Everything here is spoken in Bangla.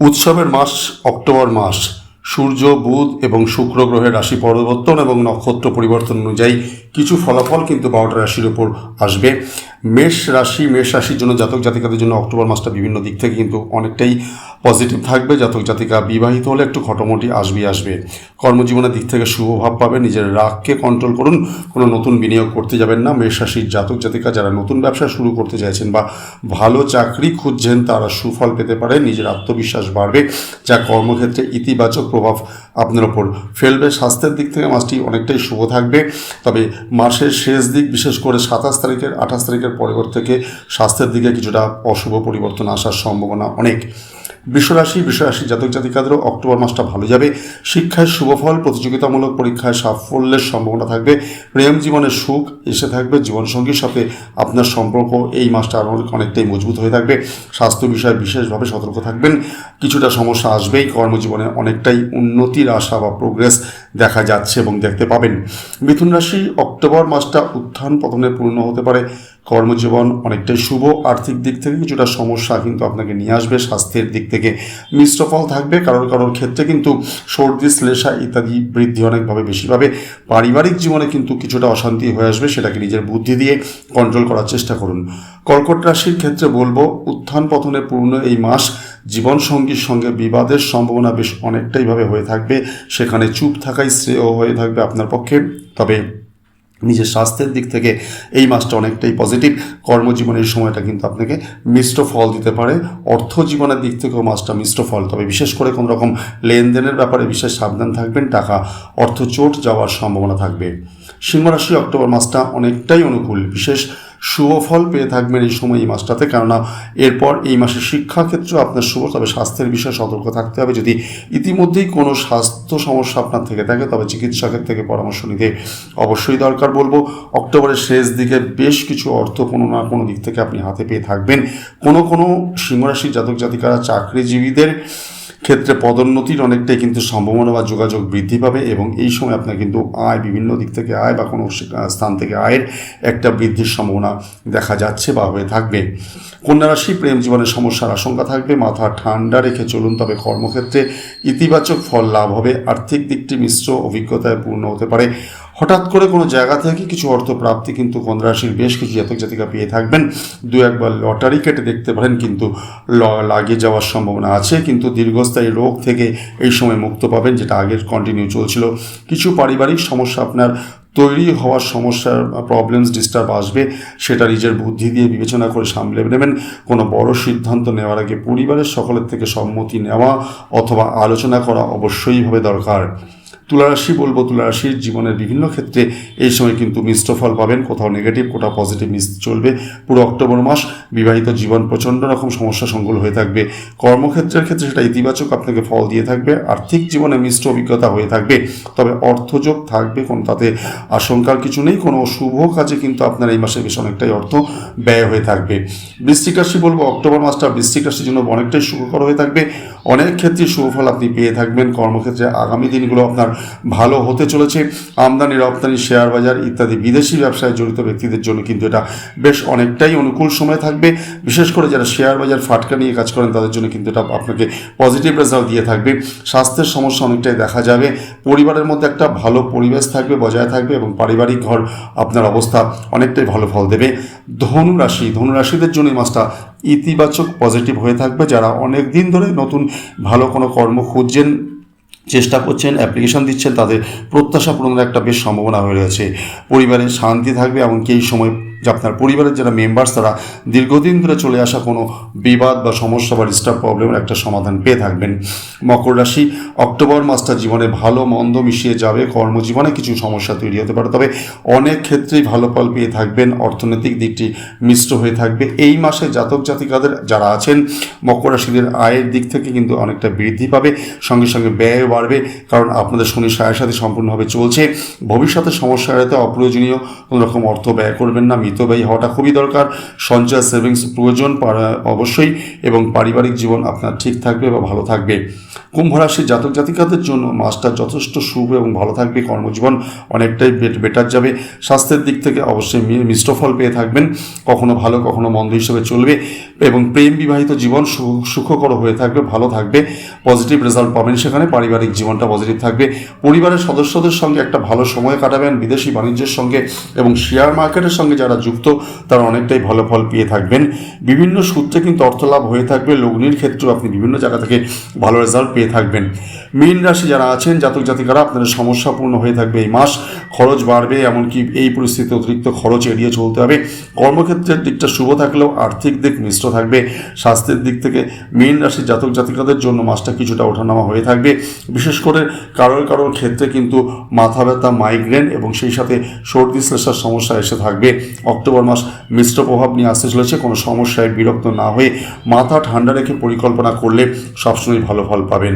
উৎসবের মাস অক্টোবর মাস। সূর্য, বুধ এবং শুক্র গ্রহের রাশি পরিবর্তন এবং নক্ষত্র পরিবর্তন অনুযায়ী কিছু ফলাফল কিন্তু 12টা রাশির ওপর আসবে। মেষ রাশির জন্য জাতক জাতিকাদের জন্য অক্টোবর মাসটা বিভিন্ন দিক থেকে কিন্তু অনেকটাই পজিটিভ থাকবে। জাতক জাতিকা বিবাহিত হলে একটু খটোমটি আসবে। কর্মজীবনের দিক থেকে শুভ ভাব পাবে। নিজের রাগকে কন্ট্রোল করুন, কোনো নতুন বিনিয়োগ করতে যাবেন না। মেষ রাশির জাতক জাতিকা যারা নতুন ব্যবসা শুরু করতে চাইছেন বা ভালো চাকরি খুঁজছেন তারা সুফল পেতে পারে। নিজের আত্মবিশ্বাস বাড়বে, যা কর্মক্ষেত্রে ইতিবাচক প্রভাব আপনার ওপর ফেলবে। স্বাস্থ্যের দিক থেকে মাসটি অনেকটাই শুভ থাকবে, তবে মাসের শেষ দিক বিশেষ করে 28 তারিখের পরবর্তী থেকে স্বাস্থ্যের দিকে কিছুটা অশুভ পরিবর্তন আসার সম্ভাবনা অনেক। বৃষরাশির জাতক জাতিকাদেরও অক্টোবর মাসটা ভালো যাবে। শিক্ষায় শুভফল, প্রতিযোগিতামূলক পরীক্ষায় সাফল্যের সম্ভাবনা থাকবে। প্রেম জীবনে সুখ এসে থাকবে। জীবনসঙ্গীর সাথে আপনার সম্পর্ক এই মাসটা আরও অনেকটাই মজবুত হয়ে থাকবে। স্বাস্থ্য বিষয়ে বিশেষভাবে সতর্ক থাকবেন। কিছুটা সমস্যা আসবেই। কর্মজীবনে অনেকটাই উন্নতির আশা বা প্রোগ্রেস দেখা যাচ্ছে এবং দেখতে পাবেন। মিথুন রাশি, অক্টোবর মাসটা উত্থান পতনে পূর্ণ হতে পারে। কর্মজীবন অনেকটাই শুভ। আর্থিক দিক থেকে কিছুটা সমস্যা কিন্তু আপনাকে নিয়ে আসবে। স্বাস্থ্যের দিক থেকে মিশ্র ফল থাকবে। কারোর ক্ষেত্রে কিন্তু সর্দি, শ্লেষা ইত্যাদি বৃদ্ধি অনেকভাবে বেশি পাবে। পারিবারিক জীবনে কিন্তু কিছুটা অশান্তি হয়ে আসবে, সেটাকে নিজের বুদ্ধি দিয়ে কন্ট্রোল করার চেষ্টা করুন। কর্কট রাশির ক্ষেত্রে বলবো উত্থান পতনে পূর্ণ এই মাস। জীবনসঙ্গীর সঙ্গে বিবাদের সম্ভাবনা বেশ অনেকটাইভাবে হয়ে থাকবে। সেখানে চুপ থাকাই শ্রেয় হয়ে থাকবে আপনার পক্ষে। তবে নিজের স্বাস্থ্যের দিক থেকে এই মাসটা অনেকটাই পজিটিভ। কর্মজীবনের সময়টা কিন্তু আপনাকে মিশ্র ফল দিতে পারে। অর্থ জীবনের দিক থেকেও মাসটা মিশ্র ফল, তবে বিশেষ করে কোনো রকম লেনদেনের ব্যাপারে বিশেষ সাবধান থাকবেন। টাকা অর্থ চোট যাওয়ার সম্ভাবনা থাকবে। সিংহ রাশি, অক্টোবর মাসটা অনেকটাই অনুকূল। বিশেষ শুভ ফল পেয়ে থাকবেন এই সময় এই মাসটাতে, কেননা এরপর এই মাসে শিক্ষাক্ষেত্রে আপনার শুভ, তবে স্বাস্থ্যের বিষয়ে সতর্ক থাকতে হবে। যদি ইতিমধ্যেই কোনো স্বাস্থ্য সমস্যা আপনার থেকে থাকে তবে চিকিৎসকের থেকে পরামর্শ নিতে অবশ্যই দরকার বলবো। অক্টোবরের শেষ দিকে বেশ কিছু অর্থ কোনো না কোনো দিক থেকে আপনি হাতে পেয়ে থাকবেন। কোনো সিংহরাশির জাতক জাতিকারা চাকরিজীবীদের ক্ষেত্রে পদোন্নতির অনেকটাই কিন্তু সম্ভাবনা বা যোগাযোগ বৃদ্ধি পাবে এবং এই সময় আপনার কিন্তু বিভিন্ন দিক থেকে আয় বা কোনো স্থান থেকে আয়ের একটা বৃদ্ধির সম্ভাবনা দেখা যাচ্ছে বা হয়ে থাকবে। কন্যা রাশি, প্রেম জীবনের সমস্যার আশঙ্কা থাকবে। মাথা ঠান্ডা রেখে চলুন, তবে কর্মক্ষেত্রে ইতিবাচক ফল লাভ হবে। আর্থিক দিকটি মিশ্র অভিজ্ঞতায় পূর্ণ হতে পারে। হঠাৎ করে কোনো জায়গা থেকে কিছু অর্থ প্রাপ্তি কিন্তু কন্যা রাশির বেশ কিছু জাতক জাতিকা পেয়ে থাকবেন। দু একবার লটারি কেটে দেখতে পারেন, কিন্তু লাগিয়ে যাওয়ার সম্ভাবনা আছে। কিন্তু দীর্ঘস্থায়ী রোগ থেকে এই সময় মুক্ত পাবেন, যেটা আগের কন্টিনিউ চলছিল। কিছু পারিবারিক সমস্যা আপনার তৈরি হওয়ার সমস্যার প্রবলেমস ডিস্টার্ব আসবে, সেটা নিজের বুদ্ধি দিয়ে বিবেচনা করে সামলে নেবেন। কোনো বড় সিদ্ধান্ত নেওয়ার আগে পরিবারের সকলের থেকে সম্মতি নেওয়া অথবা আলোচনা করা অবশ্যইভাবে দরকার। তুলারাশি বলবো, তুলারাশির জীবনের বিভিন্ন ক্ষেত্রে এই সময় কিন্তু মিশ্র ফল পাবেন। কোথাও নেগেটিভ, কোথাও পজিটিভ চলবে পুরো অক্টোবর মাস। বিবাহিত জীবন প্রচণ্ড রকম সমস্যা সংকুল হয়ে থাকবে। কর্মক্ষেত্রের ক্ষেত্রে সেটা ইতিবাচক আপনাকে ফল দিয়ে থাকবে। আর্থিক জীবনে মিশ্র অভিজ্ঞতা হয়ে থাকবে, তবে অর্থযোগ থাকবে, কোনো তাতে আশঙ্কার কিছু নেই। কোনো শুভ কাজে কিন্তু আপনার এই মাসে বেশ অনেকটাই অর্থ ব্যয় হয়ে থাকবে। বৃশ্চিক রাশি বলবো, অক্টোবর মাসটা বৃশ্চিক রাশির জন্য অনেকটাই সুখকর হয়ে থাকবে। অনেক ক্ষেত্রে শুভফল আপনি পেয়ে থাকবেন। কর্মক্ষেত্রে আগামী দিনগুলো আপনার ভালো হতে চলেছে। আমদানি রপ্তানি, শেয়ার বাজার ইত্যাদি বিদেশি ব্যবসায় জড়িত ব্যক্তিদের জন্য কিন্তু এটা বেশ অনেকটাই অনুকূল সময় থাকবে। বিশেষ করে যারা শেয়ার বাজার ফাটকা নিয়ে কাজ করেন তাদের জন্য কিন্তু এটা আপনাকে পজিটিভ রেজাল্ট দিয়ে থাকবে। স্বাস্থ্যের সমস্যা অনেকটাই দেখা যাবে। পরিবারের মধ্যে একটা ভালো পরিবেশ থাকবে, বজায় থাকবে এবং পারিবারিক ঘর আপনার অবস্থা অনেকটাই ভালো ফল দেবে। ধনুরাশিদের জন্য এই মাসটা ইতিবাচক পজিটিভ হয়ে থাকবে। যারা অনেক দিন ধরে নতুন ভালো কোনো কর্ম খুঁজছেন, চেষ্টা করছেন, অ্যাপ্লিকেশন দিচ্ছেন, তাদের প্রত্যাশা পূরণের একটা বেশ সম্ভাবনা হয়ে রয়েছে। পরিবারে শান্তি থাকবে, এমনকি এই সময় যে আপনার পরিবারের যারা মেম্বার্স তারা দীর্ঘদিন ধরে চলে আসা কোনো বিবাদ বা সমস্যা বা ডিস্টার্ব প্রবলেমের একটা সমাধান পেয়ে থাকবেন। মকর রাশি, অক্টোবর মাসটা জীবনে ভালো মন্দ মিশিয়ে যাবে। কর্মজীবনে কিছু সমস্যা তৈরি হতে পারে, তবে অনেক ক্ষেত্রেই ভালো ফল পেয়ে থাকবেন। অর্থনৈতিক দিকটি মিশ্র হয়ে থাকবে। এই মাসে জাতক জাতিকাদের যারা আছেন মকর রাশিদের আয়ের দিক থেকে কিন্তু অনেকটা বৃদ্ধি পাবে, সঙ্গে সঙ্গে ব্যয় বাড়বে, কারণ আপনাদের শনি সাড়ে সাথে সম্পূর্ণভাবে চলছে। ভবিষ্যতে সমস্যা এড়াতে অপ্রয়োজনীয় কোনো রকম অর্থ ব্যয় করবেন না। মিতব্যয়ী হওয়াটা খুবই দরকার। সঞ্চয় সেভিংস প্রয়োজন অবশ্যই, এবং পারিবারিক জীবন আপনার ঠিক থাকবে বা ভালো থাকবে। কুম্ভ রাশির জাতক জাতিকাদের জন্য মাসটা যথেষ্ট শুভ এবং ভালো থাকবে। কর্মজীবন অনেকটাই বেটার যাবে। স্বাস্থ্যের দিক থেকে অবশ্যই মিশ্র ফল পেয়ে থাকবেন, কখনো ভালো কখনো মন্দ হিসেবে চলবে, এবং প্রেম বিবাহিত জীবন সুখকর হয়ে থাকবে, ভালো থাকবে, পজিটিভ রেজাল্ট পাবেন সেখানে। পারিবারিক জীবনটা পজিটিভ থাকবে। পরিবারের সদস্যদের সঙ্গে একটা ভালো সময় কাটাবেন। বিদেশি বাণিজ্যের সঙ্গে এবং শেয়ার মার্কেটের সঙ্গে যারা যুক্ত তারা অনেকটাই ভালো ফল পেয়ে থাকবেন। বিভিন্ন সূত্রে কিন্তু অর্থলাভ হয়ে থাকবে। লগ্নির ক্ষেত্রেও আপনি বিভিন্ন জায়গা থেকে ভালো রেজাল্ট পেয়ে থাকবেন। মীন রাশি যারা আছেন জাতক জাতিকারা, আপনাদের সমস্যাপূর্ণ হয়ে থাকবে এই মাস। খরচ বাড়বে, এমনকি এই পরিস্থিতিতে অতিরিক্ত খরচ এড়িয়ে চলতে হবে। কর্মক্ষেত্রের দিকটা শুভ থাকলেও আর্থিক দিক মিশ্র থাকবে। স্বাস্থ্যের দিক থেকে মীন রাশির জাতক জাতিকাদের জন্য মাসটা কিছুটা ওঠানামা হয়ে থাকবে। বিশেষ করে কারোর ক্ষেত্রে কিন্তু মাথা ব্যথা, মাইগ্রেন এবং সেই সাথে সর্দি শ্লেষার সমস্যা এসে থাকবে। অক্টোবর মাস মিশ্র প্রভাব নিয়ে আসতে চলেছে। কোনো সমস্যায় বিরক্ত না হয়ে মাথা ঠান্ডা রেখে পরিকল্পনা করলে সবসময় ভালো ফল পাবেন।